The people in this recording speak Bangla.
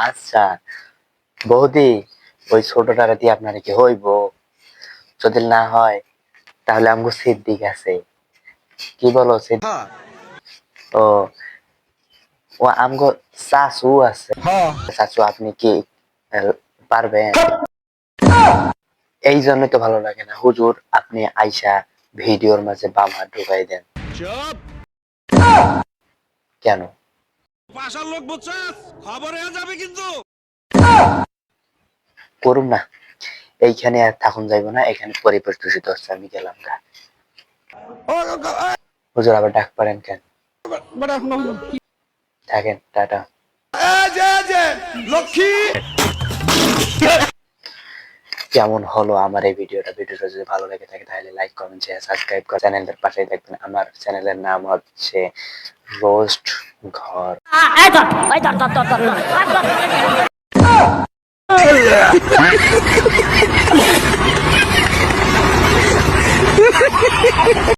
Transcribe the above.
আচ্ছা বৌদি, ওই ছোট টাকা দিয়ে আপনার কি হইব? যদি না হয় তাহলে আমগো সিদ্দিক আছে, কি বলো ও ও আমগো চাচু আছে, চাচু আপনি কি পারবেন? এই জন্য তো ভালো লাগে না হুজুর, আপনি আইসা ভিডিওর মাঝে বাম হাত ঢুকাই দেন। কেন? বাসার লোক বুঝছস, খবর হয়ে যাবে কিন্তু। করুন না, এইখানে আর থাকুন যাইব না, এখানে পরিবেশ দূষিত হচ্ছে, আমি গেলাম গা। হুজুর আবার ডাক পারেন কেন? থাকেন, টাটা। লক্ষ্মী কেমন হলো আমার এই ভিডিওটা? ভিডিওটা যদি ভালো লেগে থাকে তাহলে লাইক, কমেন্ট, শেয়ার, সাবস্ক্রাইব করে চ্যানেলের পাশেই থাকবেন। আমার চ্যানেলের নাম হচ্ছে রোস্ট ঘর।